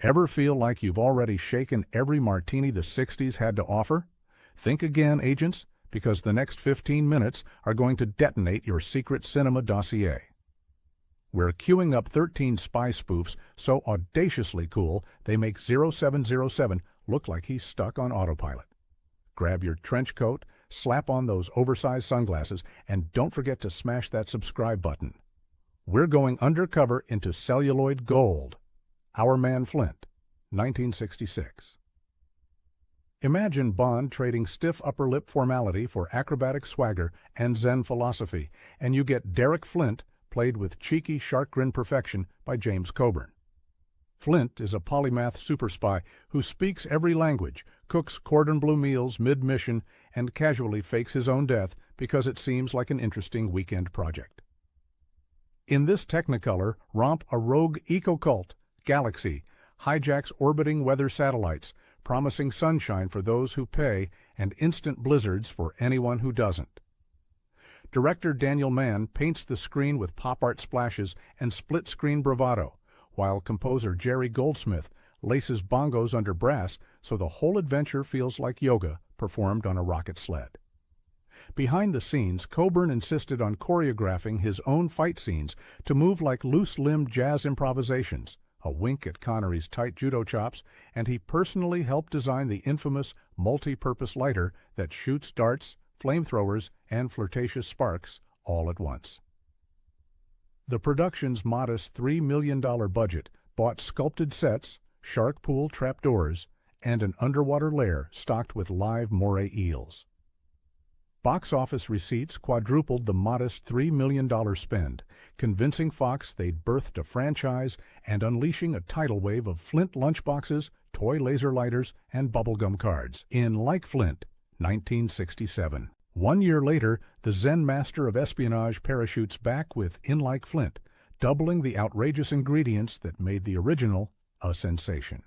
Ever feel like you've already shaken every martini the 60s had to offer? Think again, agents, because the next 15 minutes are going to detonate your secret cinema dossier. We're queuing up 13 spy spoofs so audaciously cool they make 0707 look like he's stuck on autopilot. Grab your trench coat, slap on those oversized sunglasses, and don't forget to smash that subscribe button. We're going undercover into celluloid gold. Our Man Flint, 1966. Imagine Bond trading stiff upper lip formality for acrobatic swagger and Zen philosophy, and you get Derek Flint, played with cheeky shark grin perfection by James Coburn. Flint is a polymath super spy who speaks every language, cooks cordon bleu meals mid-mission, and casually fakes his own death because it seems like an interesting weekend project. In this Technicolor, romp a rogue eco-cult, Galaxy, hijacks orbiting weather satellites, promising sunshine for those who pay and instant blizzards for anyone who doesn't. Director Daniel Mann paints the screen with pop art splashes and split-screen bravado, while composer Jerry Goldsmith laces bongos under brass so the whole adventure feels like yoga performed on a rocket sled. Behind the scenes, Coburn insisted on choreographing his own fight scenes to move like loose-limbed jazz improvisations, a wink at Connery's tight judo chops, and he personally helped design the infamous multi-purpose lighter that shoots darts, flamethrowers, and flirtatious sparks all at once. The production's modest $3 million budget bought sculpted sets, shark pool trapdoors, and an underwater lair stocked with live moray eels. Box office receipts quadrupled the modest $3 million spend, convincing Fox they'd birthed a franchise and unleashing a tidal wave of Flint lunchboxes, toy laser lighters, and bubblegum cards in Like Flint, 1967. 1 year later, the Zen master of espionage parachutes back with In Like Flint, doubling the outrageous ingredients that made the original a sensation.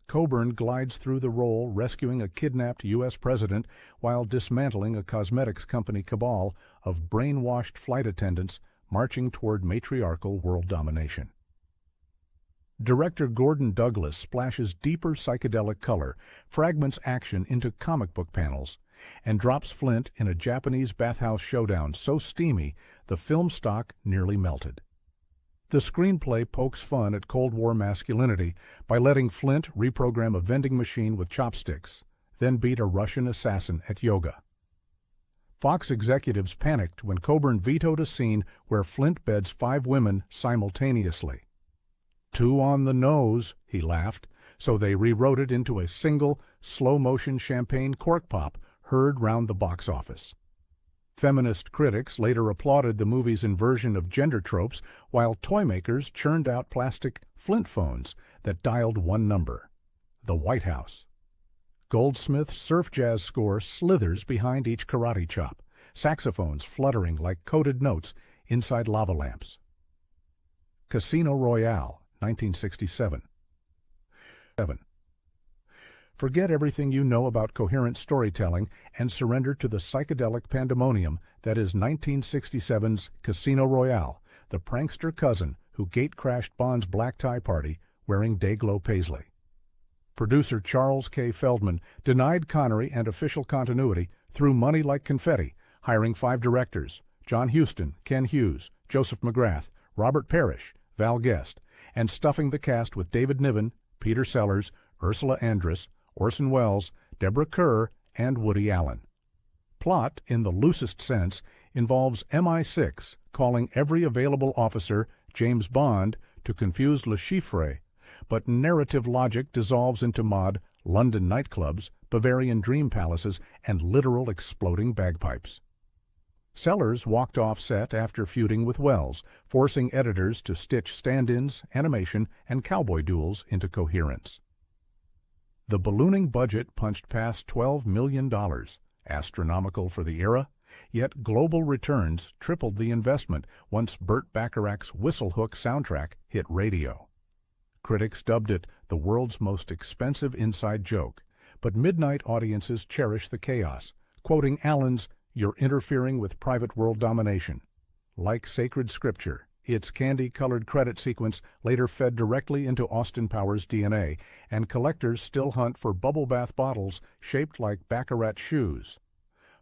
Coburn glides through the role rescuing a kidnapped U.S. president while dismantling a cosmetics company cabal of brainwashed flight attendants marching toward matriarchal world domination. Director Gordon Douglas splashes deeper psychedelic color, fragments action into comic book panels, and drops Flint in a Japanese bathhouse showdown so steamy the film stock nearly melted. The screenplay pokes fun at Cold War masculinity by letting Flint reprogram a vending machine with chopsticks, then beat a Russian assassin at yoga. Fox executives panicked when Coburn vetoed a scene where Flint beds 5 women simultaneously. "Too on the nose," he laughed, so they rewrote it into a single, slow-motion champagne cork pop heard round the box office. Feminist critics later applauded the movie's inversion of gender tropes, while toymakers churned out plastic Flint phones that dialed one number: the White House. Goldsmith's surf jazz score slithers behind each karate chop, saxophones fluttering like coded notes inside lava lamps. Casino Royale, 1967. Forget everything you know about coherent storytelling and surrender to the psychedelic pandemonium that is 1967's Casino Royale, the prankster cousin who gate-crashed Bond's black tie party wearing Dayglow paisley. Producer Charles K. Feldman denied Connery and official continuity threw money like confetti, hiring 5 directors: John Huston, Ken Hughes, Joseph McGrath, Robert Parrish, Val Guest, and stuffing the cast with David Niven, Peter Sellers, Ursula Andress, Orson Welles, Deborah Kerr, and Woody Allen. Plot, in the loosest sense, involves MI6 calling every available officer James Bond to confuse Le Chiffre, but narrative logic dissolves into mod London nightclubs, Bavarian dream palaces, and literal exploding bagpipes. Sellers walked off set after feuding with Welles, forcing editors to stitch stand-ins, animation, and cowboy duels into coherence. The ballooning budget punched past $12 million, astronomical for the era, yet global returns tripled the investment once Burt Bacharach's Whistle Hook soundtrack hit radio. Critics dubbed it the world's most expensive inside joke, but midnight audiences cherish the chaos, quoting Allen's "You're interfering with private world domination. Like sacred scripture, Its candy-colored credit sequence later fed directly into Austin Powers' DNA, and collectors still hunt for bubble bath bottles shaped like baccarat shoes.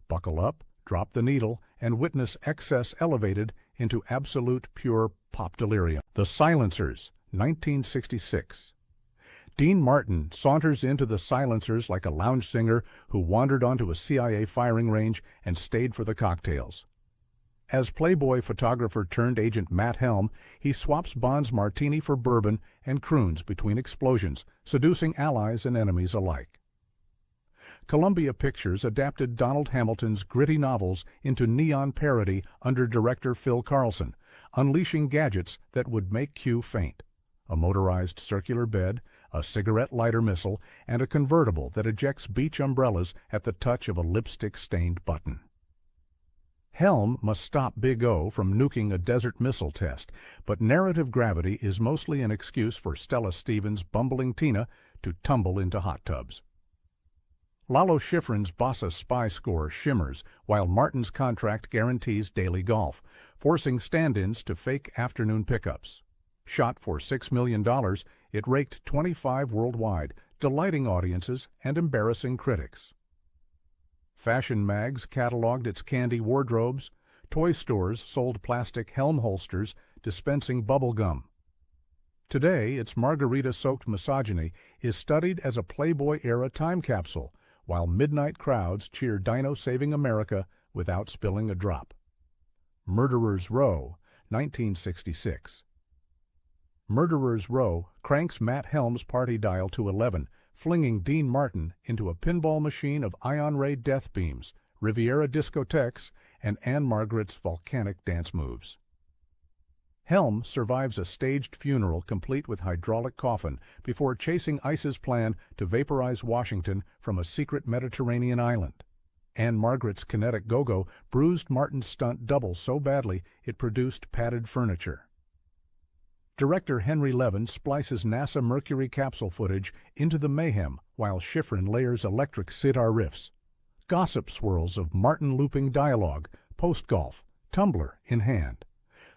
Buckle up, drop the needle, and witness excess elevated into absolute pure pop delirium. The Silencers, 1966. Dean Martin saunters into the Silencers like a lounge singer who wandered onto a CIA firing range and stayed for the cocktails. As Playboy photographer turned agent Matt Helm, he swaps Bond's martini for bourbon and croons between explosions, seducing allies and enemies alike. Columbia Pictures adapted Donald Hamilton's gritty novels into neon parody under director Phil Carlson, unleashing gadgets that would make Q faint. A motorized circular bed, a cigarette lighter missile, and a convertible that ejects beach umbrellas at the touch of a lipstick-stained button. Helm must stop Big O from nuking a desert missile test, but narrative gravity is mostly an excuse for Stella Stevens' bumbling Tina to tumble into hot tubs. Lalo Schifrin's Bossa spy score shimmers while Martin's contract guarantees daily golf, forcing stand-ins to fake afternoon pickups. Shot for $6 million, it raked 25 worldwide, delighting audiences and embarrassing critics. Fashion mags cataloged its candy wardrobes. Toy stores sold plastic Helm holsters dispensing bubble gum. Today, its margarita-soaked misogyny is studied as a Playboy-era time capsule, while midnight crowds cheer Dino saving America without spilling a drop. Murderer's Row, 1966. Murderer's Row cranks Matt Helm's party dial to 11, flinging Dean Martin into a pinball machine of ion ray death beams, Riviera discotheques, and Anne Margaret's volcanic dance moves. Helm survives a staged funeral complete with hydraulic coffin before chasing ICE's plan to vaporize Washington from a secret Mediterranean island. Anne Margaret's kinetic go-go bruised Martin's stunt double so badly it produced padded furniture. Director Henry Levin splices NASA Mercury capsule footage into the mayhem while Schifrin layers electric sitar riffs. Gossip swirls of Martin looping dialogue, post-golf, tumbler in hand.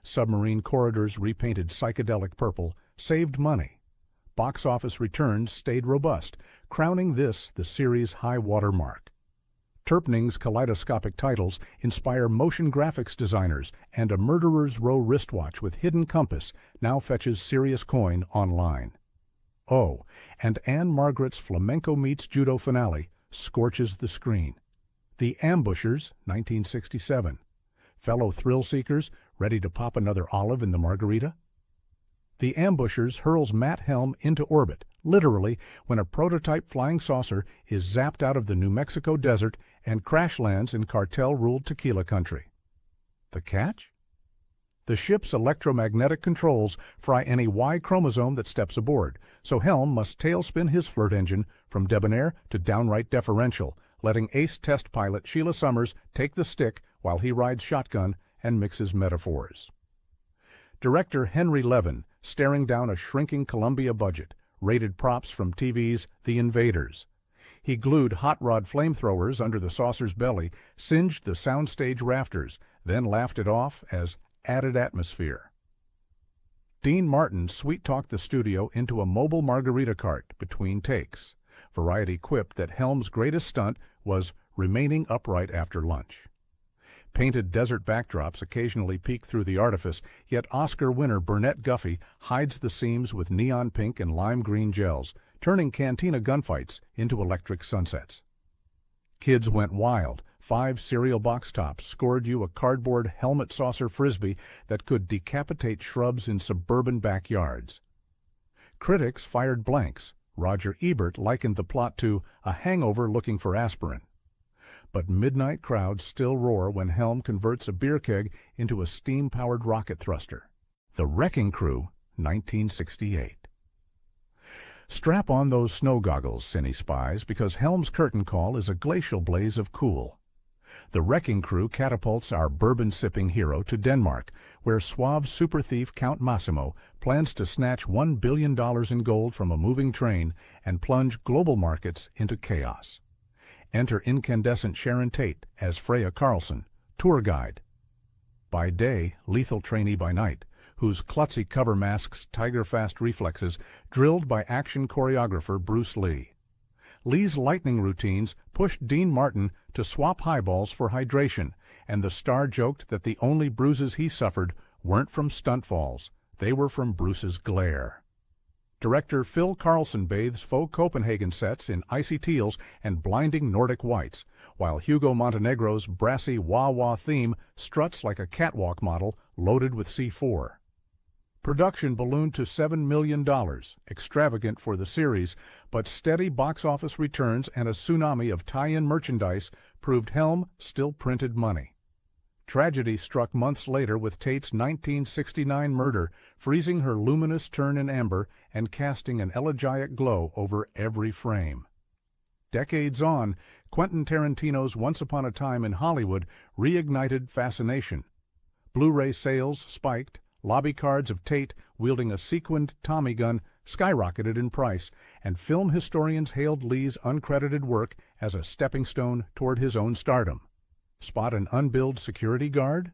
Submarine corridors repainted psychedelic purple, saved money. Box office returns stayed robust, crowning this the series' high-water mark. Terpning's kaleidoscopic titles inspire motion graphics designers, and a Murderer's Row wristwatch with hidden compass now fetches serious coin online. Oh, and Anne Margaret's Flamenco Meets Judo finale scorches the screen. The Ambushers, 1967. Fellow thrill-seekers ready to pop another olive in the margarita? The Ambushers hurls Matt Helm into orbit, literally, when a prototype flying saucer is zapped out of the New Mexico desert and crash lands in cartel-ruled tequila country. The catch? The ship's electromagnetic controls fry any Y chromosome that steps aboard, so Helm must tailspin his flirt engine from debonair to downright deferential, letting ace test pilot Sheila Summers take the stick while he rides shotgun and mixes metaphors. Director Henry Levin, staring down a shrinking Columbia budget, rated props from TV's The Invaders. He glued hot rod flamethrowers under the saucer's belly, singed the soundstage rafters, then laughed it off as added atmosphere. Dean Martin sweet-talked the studio into a mobile margarita cart between takes. Variety quipped that Helm's greatest stunt was remaining upright after lunch. Painted desert backdrops occasionally peek through the artifice, yet Oscar winner Burnett Guffey hides the seams with neon pink and lime green gels, turning cantina gunfights into electric sunsets. Kids went wild. 5 cereal box tops scored you a cardboard helmet saucer frisbee that could decapitate shrubs in suburban backyards. Critics fired blanks. Roger Ebert likened the plot to a hangover looking for aspirin. But midnight crowds still roar when Helm converts a beer keg into a steam-powered rocket thruster. The Wrecking Crew, 1968. Strap on those snow goggles, cine spies, because Helm's curtain call is a glacial blaze of cool. The Wrecking Crew catapults our bourbon-sipping hero to Denmark, where suave super thief Count Massimo plans to snatch $1 billion in gold from a moving train and plunge global markets into chaos. Enter incandescent Sharon Tate as Freya Carlson, tour guide. By day, lethal trainee by night, whose klutzy cover masks tiger-fast reflexes drilled by action choreographer Bruce Lee. Lee's lightning routines pushed Dean Martin to swap highballs for hydration, and the star joked that the only bruises he suffered weren't from stunt falls, they were from Bruce's glare. Director Phil Carlson bathes faux Copenhagen sets in icy teals and blinding Nordic whites, while Hugo Montenegro's brassy wah-wah theme struts like a catwalk model loaded with C4. Production ballooned to $7 million, extravagant for the series, but steady box office returns and a tsunami of tie-in merchandise proved Helm still printed money. Tragedy struck months later with Tate's 1969 murder, freezing her luminous turn in amber and casting an elegiac glow over every frame. Decades on, Quentin Tarantino's Once Upon a Time in Hollywood reignited fascination. Blu-ray sales spiked, lobby cards of Tate wielding a sequined Tommy gun skyrocketed in price, and film historians hailed Lee's uncredited work as a stepping stone toward his own stardom. Spot an unbilled security guard?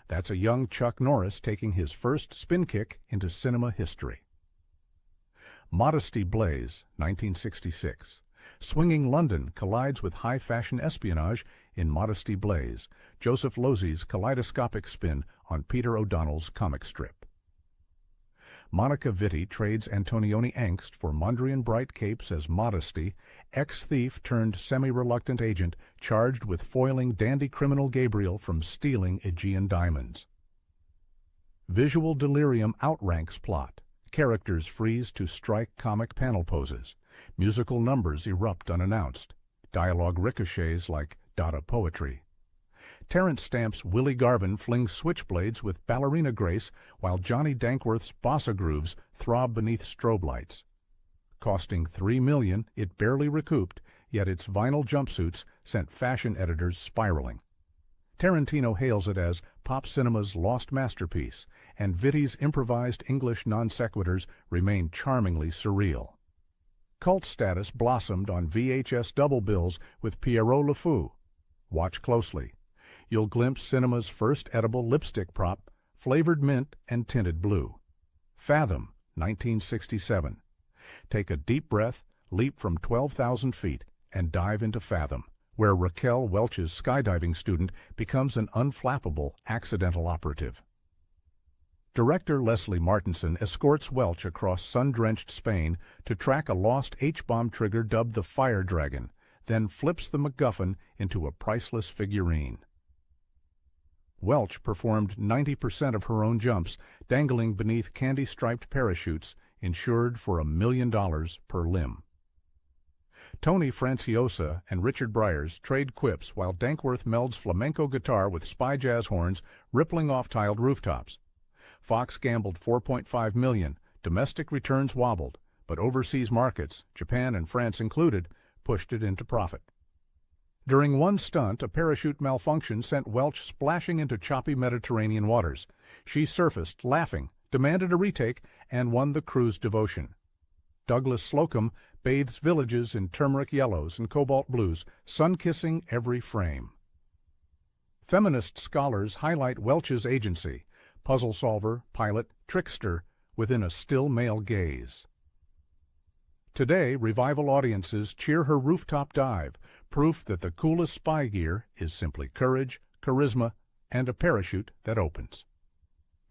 That's a young Chuck Norris taking his first spin kick into cinema history. Modesty Blaze, 1966. Swinging London collides with high-fashion espionage in Modesty Blaze, Joseph Losey's kaleidoscopic spin on Peter O'Donnell's comic strip. Monica Vitti trades Antonioni angst for Mondrian bright capes as Modesty, ex-thief turned semi-reluctant agent charged with foiling dandy criminal Gabriel from stealing Aegean diamonds. Visual delirium outranks plot. Characters freeze to strike comic panel poses. Musical numbers erupt unannounced. Dialogue ricochets like Dada poetry. Terence Stamp's Willie Garvin flings switchblades with ballerina grace, while Johnny Dankworth's bossa grooves throb beneath strobe lights. Costing $3 million, it barely recouped, yet its vinyl jumpsuits sent fashion editors spiraling. Tarantino hails it as pop cinema's lost masterpiece, and Vitti's improvised English non-sequiturs remain charmingly surreal. Cult status blossomed on VHS double bills with Pierrot Le Fou. Watch closely. You'll glimpse cinema's first edible lipstick prop, flavored mint and tinted blue. Fathom, 1967. Take a deep breath, leap from 12,000 feet, and dive into Fathom, where Raquel Welch's skydiving student becomes an unflappable accidental operative. Director Leslie Martinson escorts Welch across sun-drenched Spain to track a lost H-bomb trigger dubbed the Fire Dragon, then flips the MacGuffin into a priceless figurine. Welch performed 90% of her own jumps, dangling beneath candy-striped parachutes, insured for $1 million per limb. Tony Franciosa and Richard Briers trade quips while Dankworth melds flamenco guitar with spy jazz horns rippling off tiled rooftops. Fox gambled $4.5 million, domestic returns wobbled, but overseas markets, Japan and France included, pushed it into profit. During one stunt, a parachute malfunction sent Welch splashing into choppy Mediterranean waters. She surfaced, laughing, demanded a retake, and won the crew's devotion. Douglas Slocum bathes villages in turmeric yellows and cobalt blues, sun-kissing every frame. Feminist scholars highlight Welch's agency, puzzle solver, pilot, trickster, within a still male gaze. Today, revival audiences cheer her rooftop dive, proof that the coolest spy gear is simply courage, charisma, and a parachute that opens.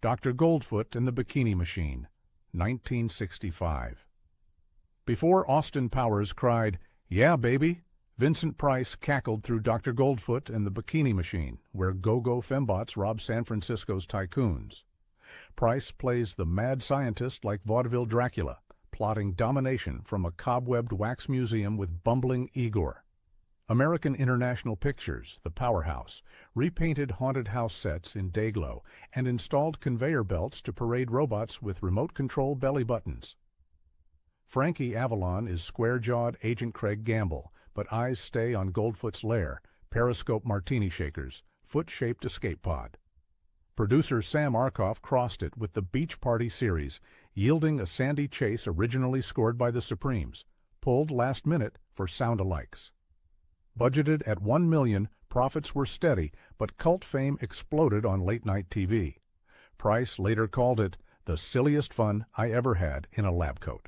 Dr. Goldfoot and the Bikini Machine, 1965. Before Austin Powers cried, "Yeah, baby," Vincent Price cackled through Dr. Goldfoot and the Bikini Machine, where go-go fembots rob San Francisco's tycoons. Price plays the mad scientist like vaudeville Dracula, plotting domination from a cobwebbed wax museum with bumbling Igor. American International Pictures, the powerhouse, repainted haunted house sets in dayglow and installed conveyor belts to parade robots with remote-control belly buttons. Frankie Avalon is square-jawed Agent Craig Gamble, but eyes stay on Goldfoot's lair, periscope martini shakers, foot-shaped escape pod. Producer Sam Arkoff crossed it with the Beach Party series, yielding a sandy chase originally scored by the Supremes, pulled last minute for sound-alikes. Budgeted at $1 million, profits were steady, but cult fame exploded on late-night TV. Price later called it the silliest fun I ever had in a lab coat.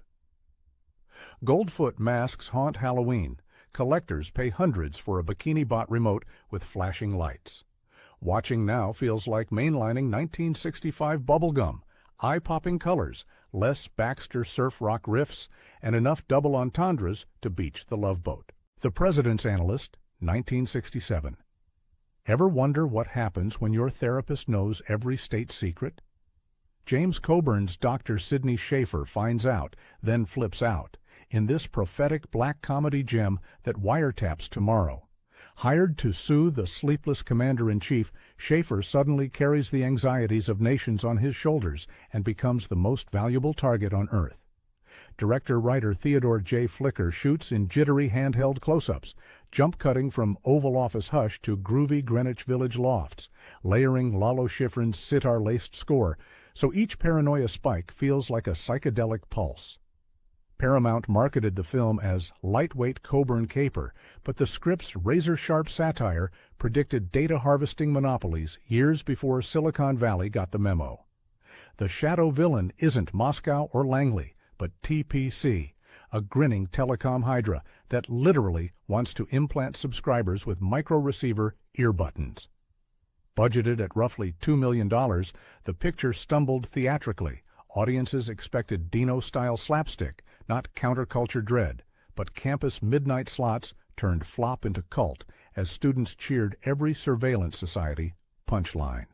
Goldfoot masks haunt Halloween. Collectors pay hundreds for a bikini-bot remote with flashing lights. Watching now feels like mainlining 1965 bubblegum, eye-popping colors, less Baxter surf rock riffs, and enough double entendres to beach the Love Boat. The President's Analyst, 1967. Ever wonder what happens when your therapist knows every state secret? James Coburn's Dr. Sidney Schaefer finds out, then flips out, in this prophetic black comedy gem that wiretaps tomorrow. Hired to soothe the sleepless commander-in-chief, Schaefer suddenly carries the anxieties of nations on his shoulders and becomes the most valuable target on Earth. Director-writer Theodore J. Flicker shoots in jittery handheld close-ups, jump-cutting from Oval Office hush to groovy Greenwich Village lofts, layering Lalo Schifrin's sitar-laced score, so each paranoia spike feels like a psychedelic pulse. Paramount marketed the film as lightweight Coburn caper, but the script's razor-sharp satire predicted data-harvesting monopolies years before Silicon Valley got the memo. The shadow villain isn't Moscow or Langley, but TPC, a grinning telecom hydra that literally wants to implant subscribers with micro-receiver ear buttons. Budgeted at roughly $2 million, the picture stumbled theatrically. Audiences expected Dino-style slapstick, not counterculture dread, but campus midnight slots turned flop into cult as students cheered every surveillance society punchline.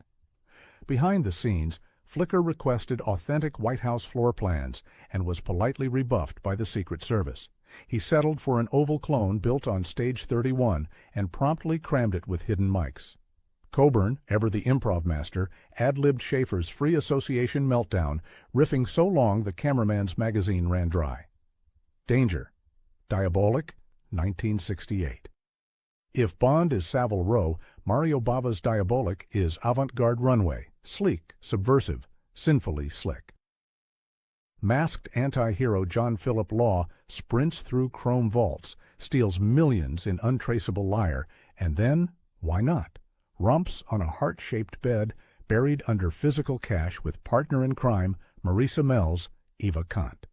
Behind the scenes, Flicker requested authentic White House floor plans and was politely rebuffed by the Secret Service. He settled for an oval clone built on Stage 31 and promptly crammed it with hidden mics. Coburn, ever the improv master, ad-libbed Schaefer's free association meltdown, riffing so long the cameraman's magazine ran dry. Danger. Diabolic, 1968. If Bond is Savile Row, Mario Bava's Diabolic is avant-garde runway, sleek, subversive, sinfully slick. Masked anti-hero John Philip Law sprints through chrome vaults, steals millions in untraceable lyre, and then, why not, romps on a heart-shaped bed buried under physical cash with partner in crime Marisa Mel's Eva Kant.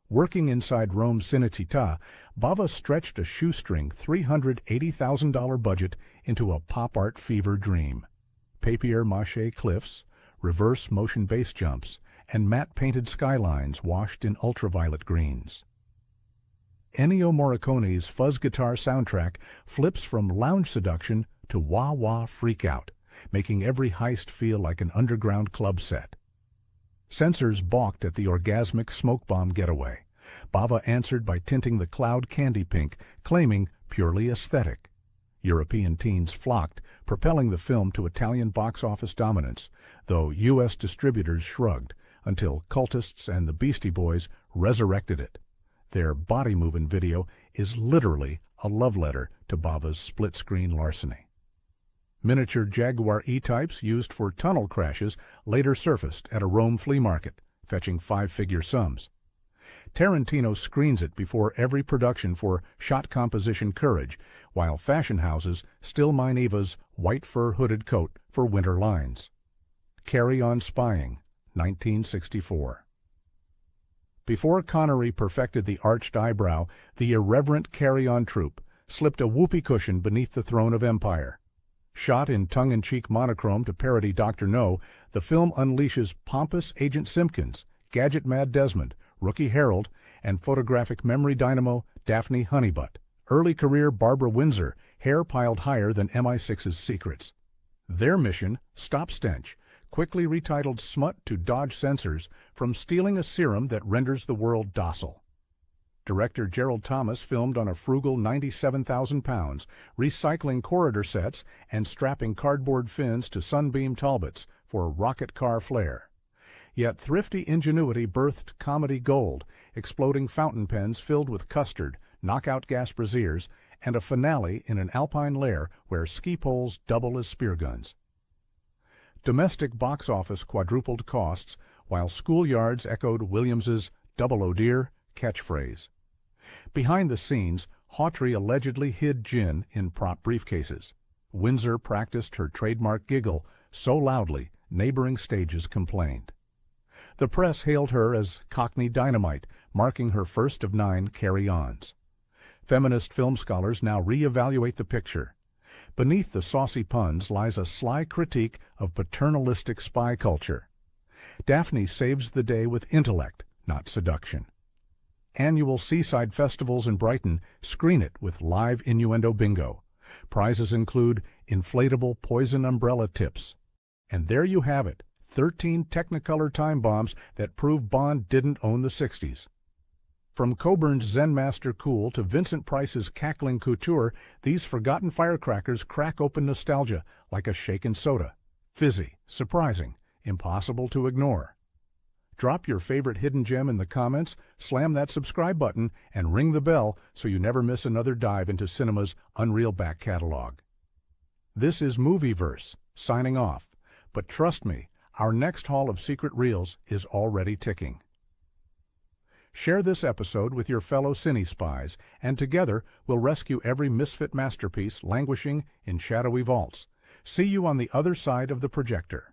Working inside Rome's Cinecittà, Bava stretched a shoestring $380,000 budget into a pop art fever dream. Papier-mâché cliffs, reverse motion base jumps, and matte-painted skylines washed in ultraviolet greens. Ennio Morricone's fuzz guitar soundtrack flips from lounge seduction to wah-wah freak-out, making every heist feel like an underground club set. Censors balked at the orgasmic smoke bomb getaway. Bava answered by tinting the cloud candy pink, claiming purely aesthetic. European teens flocked, propelling the film to Italian box office dominance, though U.S. distributors shrugged, until cultists and the Beastie Boys resurrected it. Their body-movin' video is literally a love letter to Bava's split-screen larceny. Miniature Jaguar E-types used for tunnel crashes later surfaced at a Rome flea market, fetching five-figure sums. Tarantino screens it before every production for shot composition courage, while fashion houses still mine Eva's white fur hooded coat for winter lines. Carry On Spying, 1964. Before Connery perfected the arched eyebrow, the irreverent Carry On troupe slipped a whoopee cushion beneath the throne of empire. Shot in tongue-in-cheek monochrome to parody Dr. No, the film unleashes pompous Agent Simpkins, gadget-mad Desmond, Rookie Harold, and photographic memory dynamo Daphne Honeybutt. Early career Barbara Windsor, hair piled higher than MI6's secrets. Their mission, Stop Stench, quickly retitled smut to dodge censors from stealing a serum that renders the world docile. Director Gerald Thomas filmed on a frugal 97,000 pounds, recycling corridor sets and strapping cardboard fins to Sunbeam Talbots for rocket car flair. Yet thrifty ingenuity birthed comedy gold, exploding fountain pens filled with custard, knockout gas braziers, and a finale in an alpine lair where ski poles double as spear guns. Domestic box office quadrupled costs, while schoolyards echoed Williams's "Double O Dear" catchphrase. Behind the scenes, Hawtrey allegedly hid gin in prop briefcases. Windsor practiced her trademark giggle so loudly neighboring stages complained. The press hailed her as Cockney Dynamite, marking her first of 9 carry-ons. Feminist film scholars now re-evaluate the picture. Beneath the saucy puns lies a sly critique of paternalistic spy culture. Daphne saves the day with intellect, not seduction. Annual seaside festivals in Brighton screen it with live innuendo bingo. Prizes include inflatable poison umbrella tips. And there you have it, 13 Technicolor time bombs that prove Bond didn't own the 60s. From Coburn's Zen Master Cool to Vincent Price's Cackling Couture, these forgotten firecrackers crack open nostalgia like a shaken soda. Fizzy, surprising, impossible to ignore. Drop your favorite hidden gem in the comments, slam that subscribe button, and ring the bell so you never miss another dive into cinema's unreal back catalog. This is Movieverse, signing off. But trust me, our next haul of secret reels is already ticking. Share this episode with your fellow cine spies, and together we'll rescue every misfit masterpiece languishing in shadowy vaults. See you on the other side of the projector.